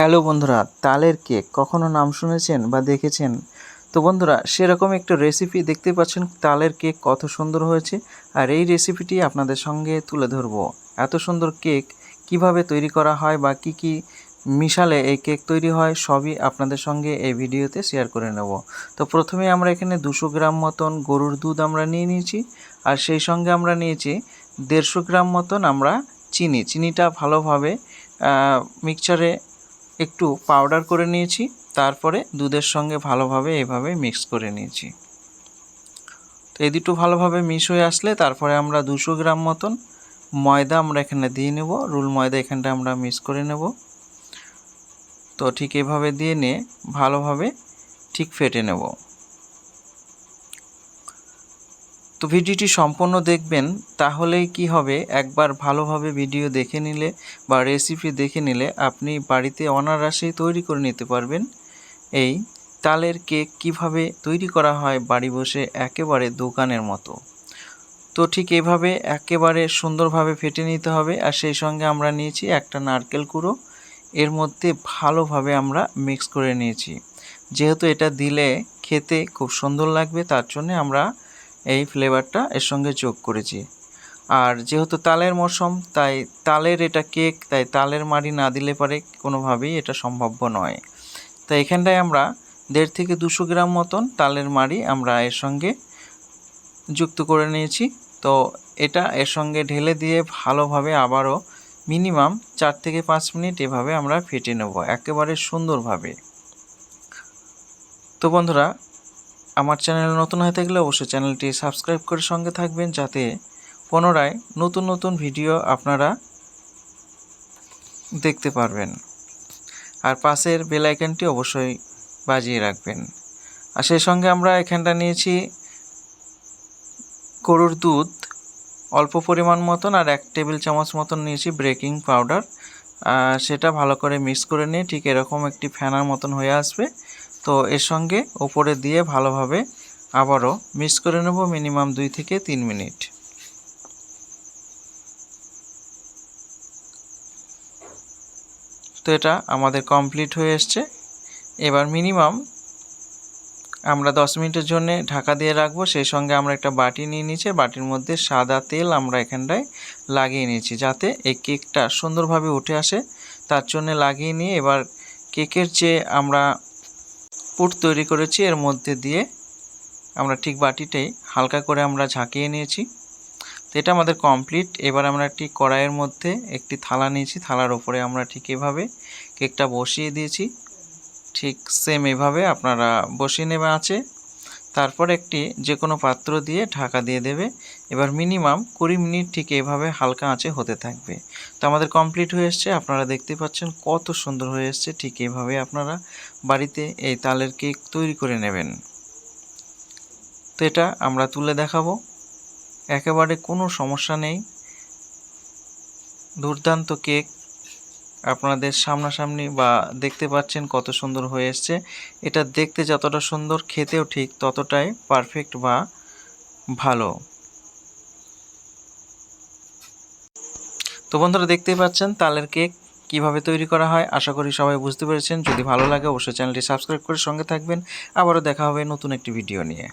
Hello বন্ধুরা, তালের cake কখনো নাম শুনেছেন বা দেখেছেন? তো বন্ধুরা, সেরকম একটা রেসিপি দেখতে পাচ্ছেন, তালের কেক কত সুন্দর হয়েছে। আর এই রেসিপিটি আপনাদের সঙ্গে তুলে ধরবো। এত সুন্দর কেক কিভাবে তৈরি করা হয় বা কি কি মিশালে এই কেক তৈরি হয়, সবই আপনাদের সঙ্গে এই ভিডিওতে শেয়ার করে নেব। তো প্রথমে আমরা এখানে 200 গ্রাম মতন গরুর দুধ আমরা নিয়ে নিয়েছি। আর সেই সঙ্গে আমরা নিয়েছি 150 গ্রাম মতন আমরা চিনিটা ভালোভাবে মিক্সচারে একটু পাউডার করে নিয়েছি। তারপরে দুধের সঙ্গে ভালোভাবে এভাবে মিক্স করে নিয়েছি। তো এই দুটো ভালোভাবে মিক্স হয়ে আসলে তারপরে আমরা 200 গ্রাম মতন ময়দা আমরা এখানে দিয়ে নেব। রুল ময়দা এখানটা আমরা মিক্স করে নেব। তো ঠিক এভাবে দিয়ে নিয়ে ভালোভাবে ঠিক ফেটে নেব। তো ভিডিওটি সম্পূর্ণ দেখবেন, তাহলেই কি হবে, একবার ভালোভাবে ভিডিও দেখে নিলে বা রেসিপি দেখে নিলে আপনি বাড়িতে অনায়াসেই তৈরি করে নিতে পারবেন এই তালের কেক। কিভাবে তৈরি করা হয় বাড়ি বসে, একেবারে দোকানের মতো। তো ঠিক এভাবে একেবারে সুন্দরভাবে ফেটে নিতে হবে। আর সেই সঙ্গে আমরা নিয়েছি একটা নারকেল কুড়ো, এর মধ্যে ভালোভাবে আমরা মিক্স করে নিয়েছি। যেহেতু এটা দিলে খেতে খুব সুন্দর লাগবে, তার জন্য আমরা এই ফ্লেভারটা এর সঙ্গে যোগ করেছি। আর যেহেতু তালের মৌসুম, তাই তালের এটা কেক, তাই তালের মাড়ি না দিলে পরে কোনোভাবেই এটা সম্ভাব্য নয়। তো এখানটায় আমরা 150 থেকে 200 গ্রাম মতন তালের মাড়ি আমরা এর সঙ্গে যুক্ত করে নিয়েছি। তো এটা এর সঙ্গে ঢেলে দিয়ে ভালোভাবে আবারও মিনিমাম 4 থেকে 5 মিনিট এভাবে আমরা ফেটে নেব একেবারে সুন্দরভাবে। তো বন্ধুরা, আমার চ্যানেল নতুন হয়ে থাকলে অবশ্যই চ্যানেলটি সাবস্ক্রাইব করে সঙ্গে থাকবেন, যাতে পুনরায় নতুন নতুন ভিডিও আপনারা দেখতে পারবেন। আর পাশের বেল আইকনটি অবশ্যই বাজিয়ে রাখবেন। আর সেই সঙ্গে আমরা এখানটা নিয়েছি গরুর দুধ অল্প পরিমাণ মতন, আর 1 টেবিল চামচ মতন নিয়েছি বেকিং পাউডার। সেটা ভালো করে মিক্স করে নিয়ে ঠিক এরকম একটি ফেনার মতন হয়ে আসবে। তো এর সঙ্গে ওপরে দিয়ে ভালোভাবে আবারও মিক্স করে নেব মিনিমাম 2 থেকে 3 মিনিট। তো এটা আমাদের কমপ্লিট হয়ে এসছে। এবার মিনিমাম আমরা 10 মিনিটের জন্য ঢাকা দিয়ে রাখবো। সেই সঙ্গে আমরা একটা বাটি নিয়ে নিয়েছি, বাটির মধ্যে সাদা তেল আমরা এখানটায় লাগিয়ে নিয়েছি, যাতে এই কেকটা সুন্দরভাবে উঠে আসে, তার জন্য লাগিয়ে নিয়ে এবার কেকের যে আমরা পুর তৈরি করেছি এর মধ্যে দিয়ে আমরা ঠিক বাটিটাই হালকা করে আমরা ঝাঁকিয়ে নিয়েছি। তো এটা আমাদের কমপ্লিট। এবার আমরা একটি কড়াইয়ের মধ্যে একটি থালা নিয়েছি, থালার ওপরে আমরা ঠিক এভাবে কেকটা বসিয়ে দিয়েছি। ঠিক সেম এভাবে আপনারা বসিয়ে নেবে আছে। তারপর একটি যে কোনো পাত্র দিয়ে ঢাকা দিয়ে দেবে। এবার মিনিমাম 20 মিনিট ঠিক এভাবে হালকা আঁচে হতে থাকবে। তো আমাদের কমপ্লিট হয়ে এসছে, আপনারা দেখতে পাচ্ছেন কত সুন্দর হয়ে এসছে। ঠিক এভাবে আপনারা বাড়িতে এই তালের কেক তৈরি করে নেবেন। তো এটা আমরা তুলে দেখাবো, একেবারে কোনো সমস্যা নেই। দুর্দান্ত কেক আপনাদের সামনাসামনি বা দেখতে পাচ্ছেন কত সুন্দর হয়ে এসছে। এটা দেখতে যতটা সুন্দর, খেতেও ঠিক ততটাই পারফেক্ট বা ভালো। তো বন্ধুরা, দেখতেই পাচ্ছেন তালের কেক কিভাবে তৈরি করা হয়। আশা করি সবাই বুঝতে পেরেছেন। যদি ভালো লাগে অবশ্যই চ্যানেলটি সাবস্ক্রাইব করে সঙ্গে থাকবেন। আবারও দেখা হবে নতুন একটি ভিডিও নিয়ে।